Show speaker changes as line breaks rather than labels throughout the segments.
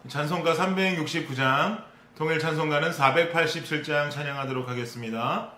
찬송가 369장, 통일 찬송가는 487장 찬양하도록 하겠습니다.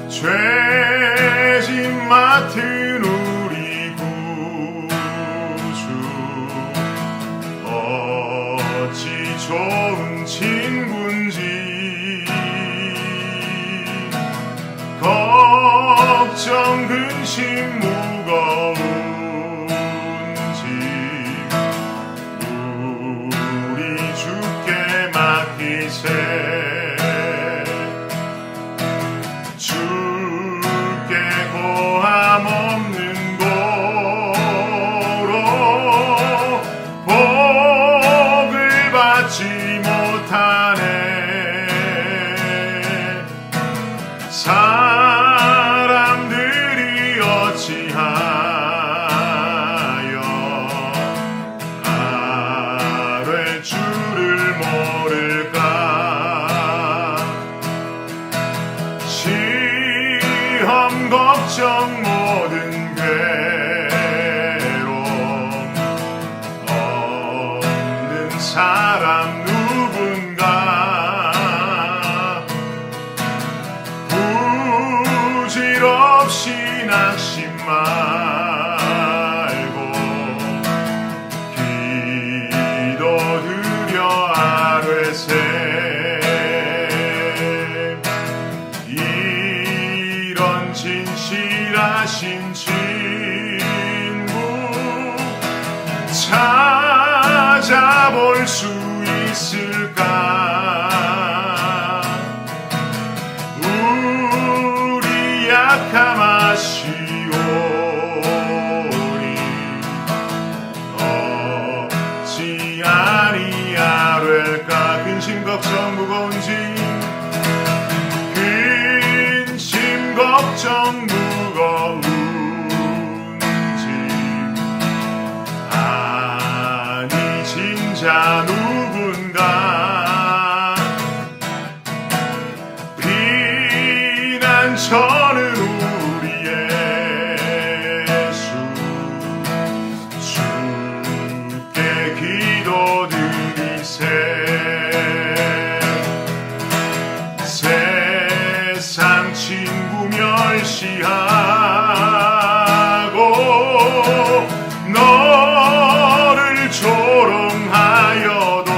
죄짐 맡은 우리 구주, 어찌 좋은 친구인지, 걱정 근심 무거운지 우리 주께 맡기세. 고함 없는 고로 복을 받지 못하네. 사람들이 어찌하여 아뢰 줄을 모를까. 시험 걱정 모든 괴로움 없는 사람 누군가. 부질없이 낙심 말고 기도드려 아뢰세. 이런 진실하신 친구 찾아볼 수 있을까. 우리 약함 아시오니 어찌 아니하될까. 근심 걱정 무거운지, 근심 걱정 무거운지, 아니진 자 누군가. 비난처는 우리 예수 주께 기도드리세. 세상 친구 멸시하고 너를 조롱하여도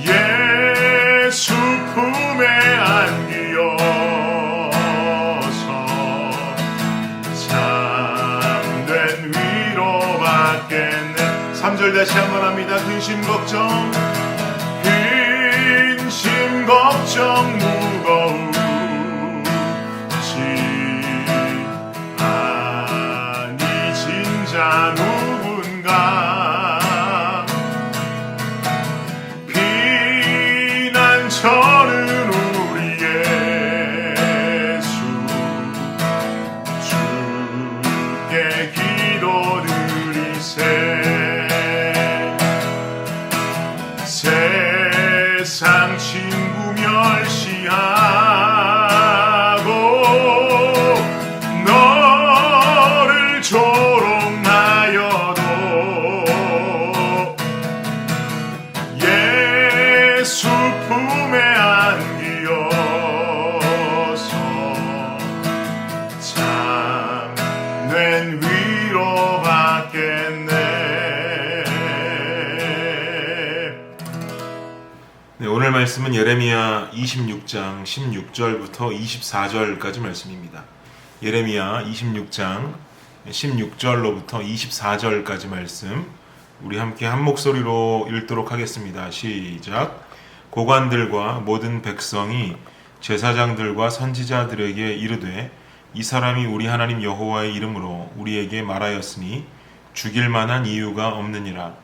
예수 품에 안기어서 참된 위로받겠네. 3절 다시 한번 합니다. 근심 걱정, 근심 걱정 무거운지, 아니진 자 누군가. 비난처는 우리 예수 주께 기도드리세. 세상 친구 멸시하고 너를 조롱하여도 예수 품에 안기어서 참된 위로받겠네. 네, 오늘 말씀은 예레미야 26장 16절부터 24절까지 말씀입니다. 예레미야 26장 16절로부터 24절까지 말씀, 우리 함께 한 목소리로 읽도록 하겠습니다. 시작. 고관들과 모든 백성이 제사장들과 선지자들에게 이르되, 이 사람이 우리 하나님 여호와의 이름으로 우리에게 말하였으니 죽일 만한 이유가 없느니라.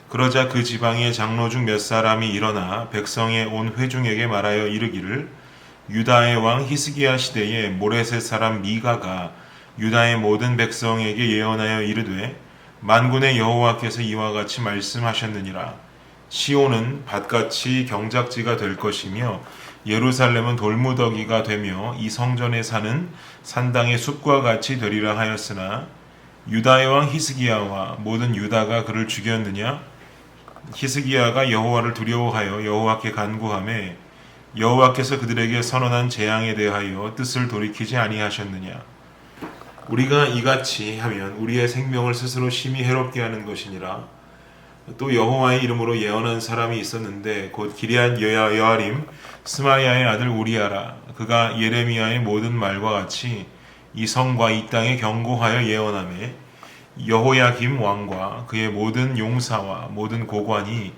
그러자 그 지방의 장로 중 몇 사람이 일어나 백성의 온 회중에게 말하여 이르기를, 유다의 왕 히스기야 시대에 모레셋 사람 미가가 유다의 모든 백성에게 예언하여 이르되, 만군의 여호와께서 이와 같이 말씀하셨느니라. 시온은 밭같이 경작지가 될 것이며 예루살렘은 돌무더기가 되며 이 성전에 사는 산당의 숲과 같이 되리라 하였으나 유다의 왕 히스기야와 모든 유다가 그를 죽였느냐? 히스기야가 여호와를 두려워하여 여호와께 간구하매 여호와께서 그들에게 선언한 재앙에 대하여 뜻을 돌이키지 아니하셨느냐? 우리가 이같이 하면 우리의 생명을 스스로 심히 해롭게 하는 것이니라. 또 여호와의 이름으로 예언한 사람이 있었는데 곧 기럇 여아림 스마야의 아들 우리아라. 그가 예레미야의 모든 말과 같이 이 성과 이 땅에 경고하여 예언하매 여호야김 왕과 그의 모든 용사와 모든 고관이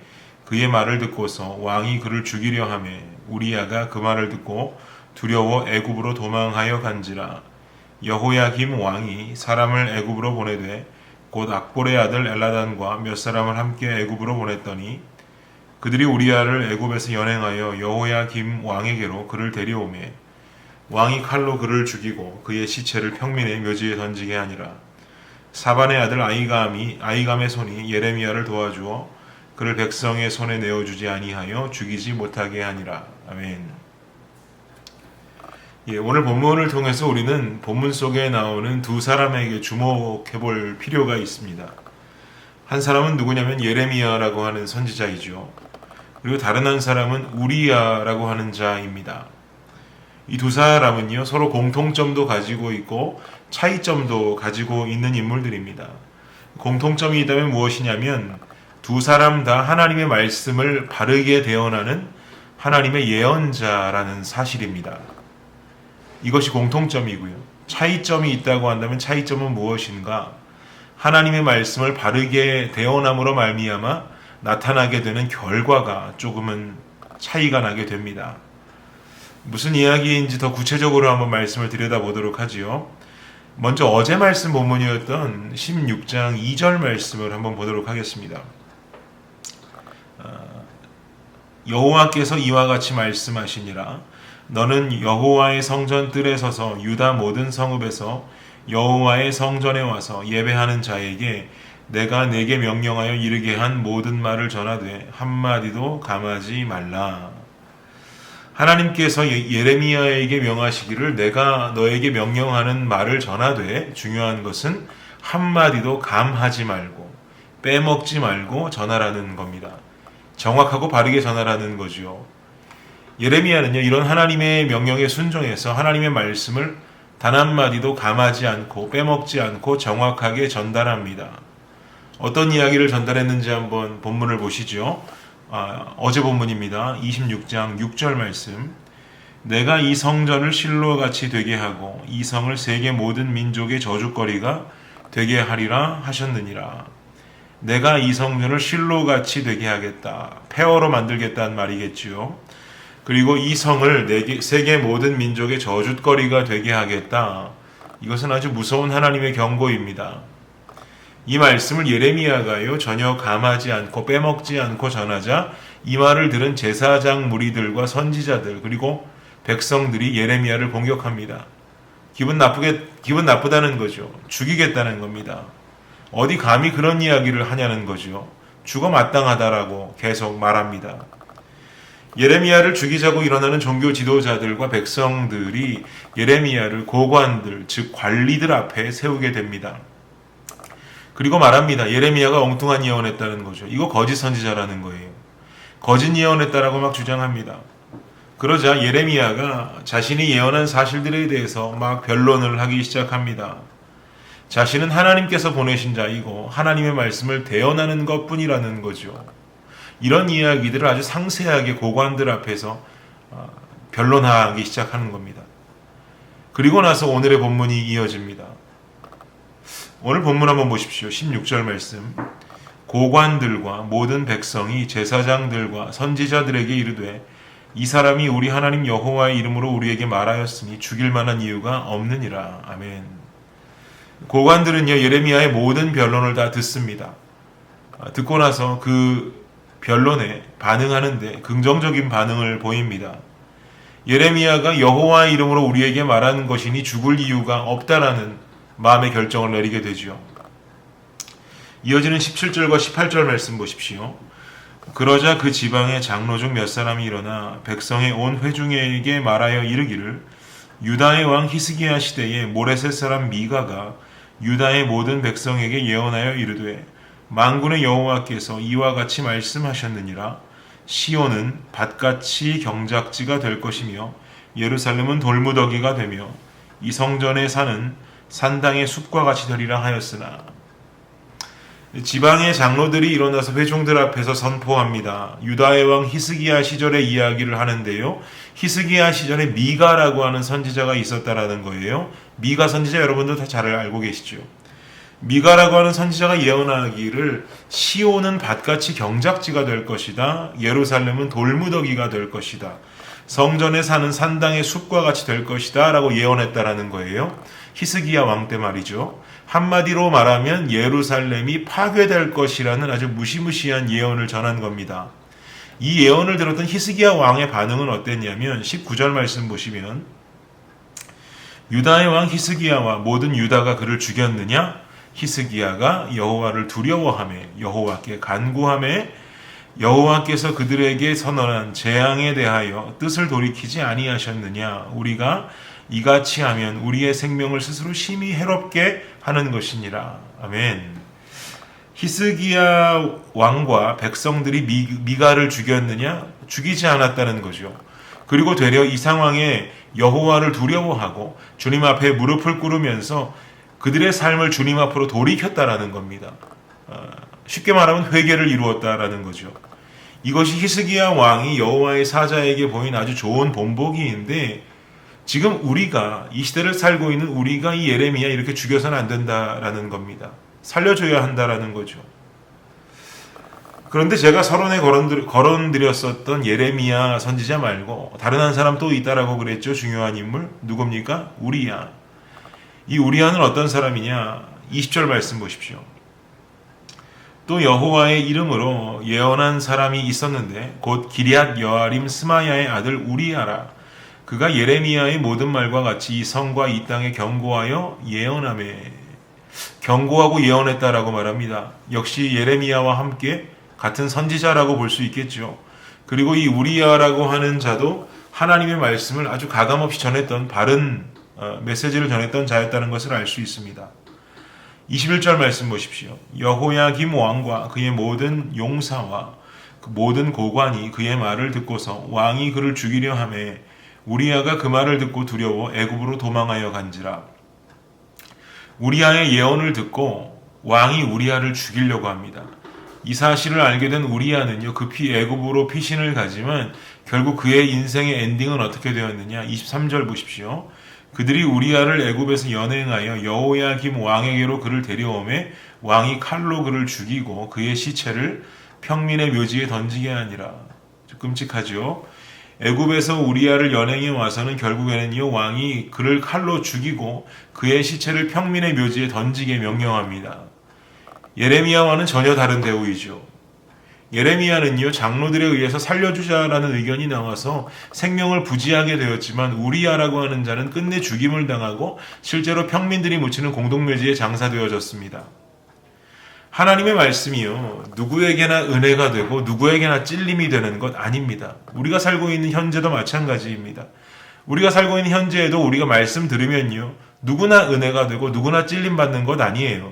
그의 말을 듣고서 왕이 그를 죽이려 하매 우리아가 그 말을 듣고 두려워 애굽으로 도망하여 간지라. 여호야김 왕이 사람을 애굽으로 보내되 곧 악볼의 아들 엘라단과 몇 사람을 함께 애굽으로 보냈더니 그들이 우리아를 애굽에서 연행하여 여호야김 왕에게로 그를 데려오매 왕이 칼로 그를 죽이고 그의 시체를 평민의 묘지에 던지게 하니라. 사반의 아들 아이감의 손이 예레미야를 도와주어 그를 백성의 손에 내어주지 아니하여 죽이지 못하게 하니라. 아멘. 오늘 본문을 통해서 우리는 본문 속에 나오는 두 사람에게 주목해 볼 필요가 있습니다. 한 사람은 누구냐면 예레미야라고 하는 선지자이죠. 그리고 다른 한 사람은 우리야라고 하는 자입니다. 이 두 사람은요, 서로 공통점도 가지고 있고 차이점도 가지고 있는 인물들입니다. 공통점이 있다면 무엇이냐면 두 사람 다 하나님의 말씀을 바르게 대언하는 하나님의 예언자라는 사실입니다. 이것이 공통점이고요. 차이점이 있다고 한다면 차이점은 무엇인가? 하나님의 말씀을 바르게 대언함으로 말미암아 나타나게 되는 결과가 조금은 차이가 나게 됩니다. 무슨 이야기인지 더 구체적으로 한번 말씀을 들여다보도록 하지요. 먼저 어제 말씀 본문이었던 16장 2절 말씀을 한번 보도록 하겠습니다. 여호와께서 이와 같이 말씀하시니라. 너는 여호와의 성전 뜰에 서서 유다 모든 성읍에서 여호와의 성전에 와서 예배하는 자에게 내가 내게 명령하여 이르게 한 모든 말을 전하되 한마디도 감하지 말라. 하나님께서 예레미야에게 명하시기를 내가 너에게 명령하는 말을 전하되 중요한 것은 한마디도 감하지 말고 빼먹지 말고 전하라는 겁니다. 정확하고 바르게 전하라는 거죠. 예레미야는요, 이런 하나님의 명령에 순종해서 하나님의 말씀을 단 한마디도 감하지 않고 빼먹지 않고 정확하게 전달합니다. 어떤 이야기를 전달했는지 한번 본문을 보시죠. 어제 본문입니다. 26장 6절 말씀. 내가 이 성전을 실로와 같이 되게 하고 이 성을 세계 모든 민족의 저주거리가 되게 하리라 하셨느니라. 내가 이 성전을 실로와 같이 되게 하겠다. 폐허로 만들겠다는 말이겠지요. 그리고 이 성을 세계 모든 민족의 저주거리가 되게 하겠다. 이것은 아주 무서운 하나님의 경고입니다. 이 말씀을 예레미야가요 전혀 감하지 않고 빼먹지 않고 전하자 이 말을 들은 제사장 무리들과 선지자들 그리고 백성들이 예레미야를 공격합니다. 기분 나쁘다는 거죠. 죽이겠다는 겁니다. 어디 감히 그런 이야기를 하냐는 거죠. 죽어 마땅하다라고 계속 말합니다. 예레미야를 죽이자고 일어나는 종교 지도자들과 백성들이 예레미야를 고관들, 즉 관리들 앞에 세우게 됩니다. 그리고 말합니다. 예레미야가 엉뚱한 예언했다는 거죠. 이거 거짓 선지자라는 거예요. 거짓 예언했다라고 막 주장합니다. 그러자 예레미야가 자신이 예언한 사실들에 대해서 막 변론을 하기 시작합니다. 자신은 하나님께서 보내신 자이고 하나님의 말씀을 대언하는 것뿐이라는 거죠. 이런 이야기들을 아주 상세하게 고관들 앞에서 변론하기 시작하는 겁니다. 그리고 나서 오늘의 본문이 이어집니다. 오늘 본문 한번 보십시오. 16절 말씀. 고관들과 모든 백성이 제사장들과 선지자들에게 이르되 이 사람이 우리 하나님 여호와의 이름으로 우리에게 말하였으니 죽일 만한 이유가 없느니라. 아멘. 고관들은요 예레미야의 모든 변론을 다 듣습니다. 듣고 나서 그 변론에 반응하는데 긍정적인 반응을 보입니다. 예레미야가 여호와의 이름으로 우리에게 말하는 것이니 죽을 이유가 없다라는 마음의 결정을 내리게 되죠. 이어지는 17절과 18절 말씀 보십시오. 그러자 그 지방의 장로 중 몇 사람이 일어나 백성의 온 회중에게 말하여 이르기를 유다의 왕 히스기야 시대에 모레셋 사람 미가가 유다의 모든 백성에게 예언하여 이르되 만군의 여호와께서 이와 같이 말씀하셨느니라. 시온은 밭같이 경작지가 될 것이며 예루살렘은 돌무더기가 되며 이 성전의 산은 산당의 숲과 같이 되리라 하였으나. 지방의 장로들이 일어나서 회중들 앞에서 선포합니다. 유다의 왕 히스기야 시절의 이야기를 하는데요. 히스기야 시절에 미가라고 하는 선지자가 있었다라는 거예요. 미가 선지자 여러분들 다 잘 알고 계시죠. 미가라고 하는 선지자가 예언하기를 시온은 밭같이 경작지가 될 것이다. 예루살렘은 돌무더기가 될 것이다. 성전에 사는 산당의 숲과 같이 될 것이다 라고 예언했다라는 거예요. 히스기야 왕 때 말이죠. 한마디로 말하면 예루살렘이 파괴될 것이라는 아주 무시무시한 예언을 전한 겁니다. 이 예언을 들었던 히스기야 왕의 반응은 어땠냐면 19절 말씀 보시면 유다의 왕 히스기야와 모든 유다가 그를 죽였느냐? 히스기야가 여호와를 두려워하며 여호와께 간구하며 여호와께서 그들에게 선언한 재앙에 대하여 뜻을 돌이키지 아니하셨느냐? 우리가 이같이 하면 우리의 생명을 스스로 심히 해롭게 하는 것이니라. 아멘. 히스기야 왕과 백성들이 미가를 죽였느냐? 죽이지 않았다는 거죠. 그리고 되려 이 상황에 여호와를 두려워하고 주님 앞에 무릎을 꿇으면서 그들의 삶을 주님 앞으로 돌이켰다라는 겁니다. 쉽게 말하면 회개를 이루었다라는 거죠. 이것이 히스기야 왕이 여호와의 사자에게 보인 아주 좋은 본보기인데 지금 우리가 이 시대를 살고 있는 우리가 이 예레미야 이렇게 죽여서는 안 된다라는 겁니다. 살려줘야 한다라는 거죠. 그런데 제가 서론에 거론드렸었던 예레미야 선지자 말고 다른 한 사람 또 있다라고 그랬죠. 중요한 인물 누굽니까? 우리야. 이 우리야는 어떤 사람이냐? 20절 말씀 보십시오. 또 여호와의 이름으로 예언한 사람이 있었는데 곧 기럇 여아림 스마야의 아들 우리야라. 그가 예레미야의 모든 말과 같이 이 성과 이 땅에 경고하여 예언하며 경고하고 예언했다라고 말합니다. 역시 예레미야와 함께 같은 선지자라고 볼 수 있겠죠. 그리고 이 우리야라고 하는 자도 하나님의 말씀을 아주 가감없이 전했던 바른 메시지를 전했던 자였다는 것을 알 수 있습니다. 21절 말씀 보십시오. 여호야김 왕과 그의 모든 용사와 그 모든 고관이 그의 말을 듣고서 왕이 그를 죽이려 하매 우리야가 그 말을 듣고 두려워 애굽으로 도망하여 간지라. 우리야의 예언을 듣고 왕이 우리야를 죽이려고 합니다. 이 사실을 알게 된 우리야는요 급히 애굽으로 피신을 가지만 결국 그의 인생의 엔딩은 어떻게 되었느냐? 23절 보십시오. 그들이 우리야를 애굽에서 연행하여 여호야김 왕에게로 그를 데려오매 왕이 칼로 그를 죽이고 그의 시체를 평민의 묘지에 던지게 하니라. 끔찍하죠. 애굽에서 우리야를 연행해 와서는 결국에는요 왕이 그를 칼로 죽이고 그의 시체를 평민의 묘지에 던지게 명령합니다. 예레미야와는 전혀 다른 대우이죠. 예레미야는요 장로들에 의해서 살려주자라는 의견이 나와서 생명을 부지하게 되었지만 우리야라고 하는 자는 끝내 죽임을 당하고 실제로 평민들이 묻히는 공동묘지에 장사되어졌습니다. 하나님의 말씀이요 누구에게나 은혜가 되고 누구에게나 찔림이 되는 것 아닙니다. 우리가 살고 있는 현재도 마찬가지입니다. 우리가 살고 있는 현재에도 우리가 말씀 들으면요 누구나 은혜가 되고 누구나 찔림받는 것 아니에요.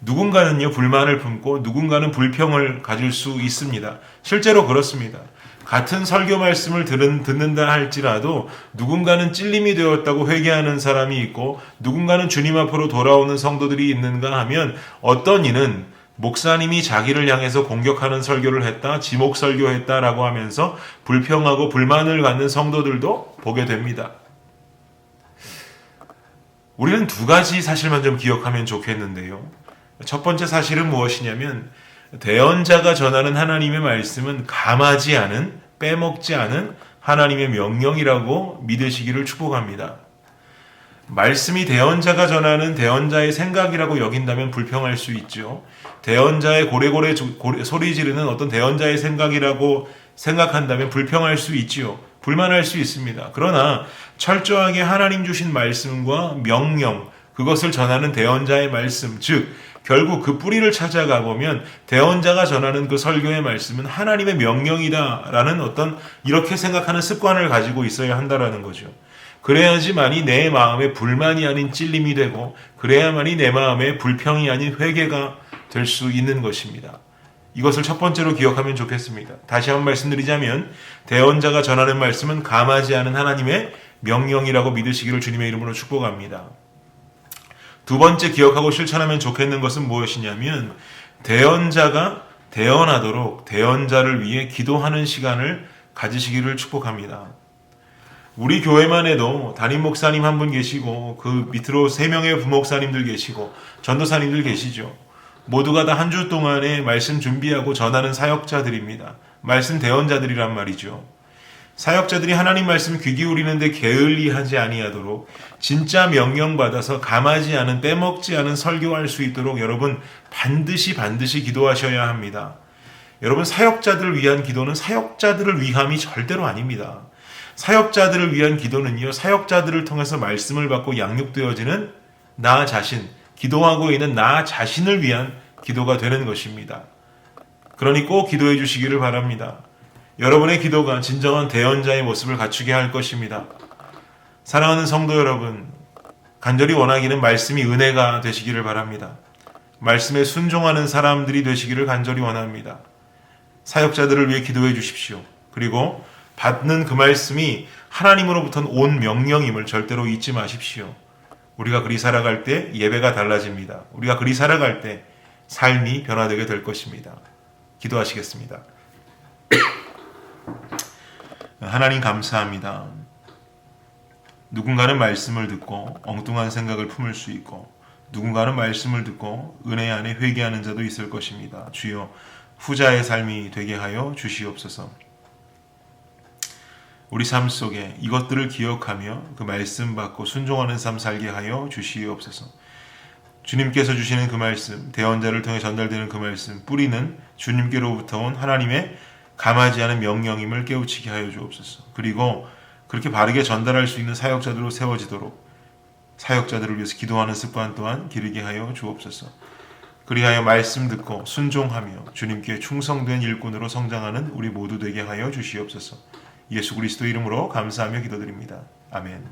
누군가는요 불만을 품고 누군가는 불평을 가질 수 있습니다. 실제로 그렇습니다. 같은 설교 말씀을 듣는다 할지라도 누군가는 찔림이 되었다고 회개하는 사람이 있고 누군가는 주님 앞으로 돌아오는 성도들이 있는가 하면 어떤 이는 목사님이 자기를 향해서 공격하는 설교를 했다, 지목 설교했다라고 하면서 불평하고 불만을 갖는 성도들도 보게 됩니다. 우리는 두 가지 사실만 좀 기억하면 좋겠는데요. 첫 번째 사실은 무엇이냐면 대언자가 전하는 하나님의 말씀은 감하지 않은, 빼먹지 않은 하나님의 명령이라고 믿으시기를 축복합니다. 말씀이 대언자가 전하는 대언자의 생각이라고 여긴다면 불평할 수 있죠. 대언자의 고래고래 소리 지르는 어떤 대언자의 생각이라고 생각한다면 불평할 수 있지요. 불만할 수 있습니다. 그러나 철저하게 하나님 주신 말씀과 명령, 그것을 전하는 대언자의 말씀, 즉 결국 그 뿌리를 찾아가 보면 대언자가 전하는 그 설교의 말씀은 하나님의 명령이다라는 어떤 이렇게 생각하는 습관을 가지고 있어야 한다라는 거죠. 그래야지만이 내 마음에 불만이 아닌 찔림이 되고 그래야만이 내 마음에 불평이 아닌 회개가 될 수 있는 것입니다. 이것을 첫 번째로 기억하면 좋겠습니다. 다시 한번 말씀드리자면 대언자가 전하는 말씀은 감하지 않은 하나님의 명령이라고 믿으시기를 주님의 이름으로 축복합니다. 두 번째 기억하고 실천하면 좋겠는 것은 무엇이냐면 대언자가 대언하도록 대언자를 위해 기도하는 시간을 가지시기를 축복합니다. 우리 교회만 해도 담임 목사님 한 분 계시고 그 밑으로 3명의 부목사님들 계시고 전도사님들 계시죠. 모두가 다 한 주 동안에 말씀 준비하고 전하는 사역자들입니다. 말씀 대언자들이란 말이죠. 사역자들이 하나님 말씀 귀 기울이는데 게을리하지 아니하도록 진짜 명령받아서 감하지 않은 빼먹지 않은 설교할 수 있도록 여러분 반드시 기도하셔야 합니다. 여러분 사역자들을 위한 기도는 사역자들을 위함이 절대로 아닙니다. 사역자들을 위한 기도는요, 사역자들을 통해서 말씀을 받고 양육되어지는 나 자신, 기도하고 있는 나 자신을 위한 기도가 되는 것입니다. 그러니 꼭 기도해 주시기를 바랍니다. 여러분의 기도가 진정한 대언자의 모습을 갖추게 할 것입니다. 사랑하는 성도 여러분, 간절히 원하기는 말씀이 은혜가 되시기를 바랍니다. 말씀에 순종하는 사람들이 되시기를 간절히 원합니다. 사역자들을 위해 기도해 주십시오. 그리고 받는 그 말씀이 하나님으로부터 온 명령임을 절대로 잊지 마십시오. 우리가 그리 살아갈 때 예배가 달라집니다. 우리가 그리 살아갈 때 삶이 변화되게 될 것입니다. 기도하시겠습니다. 하나님 감사합니다. 누군가는 말씀을 듣고 엉뚱한 생각을 품을 수 있고 누군가는 말씀을 듣고 은혜 안에 회개하는 자도 있을 것입니다. 주여 후자의 삶이 되게 하여 주시옵소서. 우리 삶 속에 이것들을 기억하며 그 말씀 받고 순종하는 삶 살게 하여 주시옵소서. 주님께서 주시는 그 말씀, 대언자를 통해 전달되는 그 말씀, 뿌리는 주님께로부터 온 하나님의 감하지 않은 명령임을 깨우치게 하여 주옵소서. 그리고 그렇게 바르게 전달할 수 있는 사역자들로 세워지도록 사역자들을 위해서 기도하는 습관 또한 기르게 하여 주옵소서. 그리하여 말씀 듣고 순종하며 주님께 충성된 일꾼으로 성장하는 우리 모두 되게 하여 주시옵소서. 예수 그리스도 이름으로 감사하며 기도드립니다. 아멘.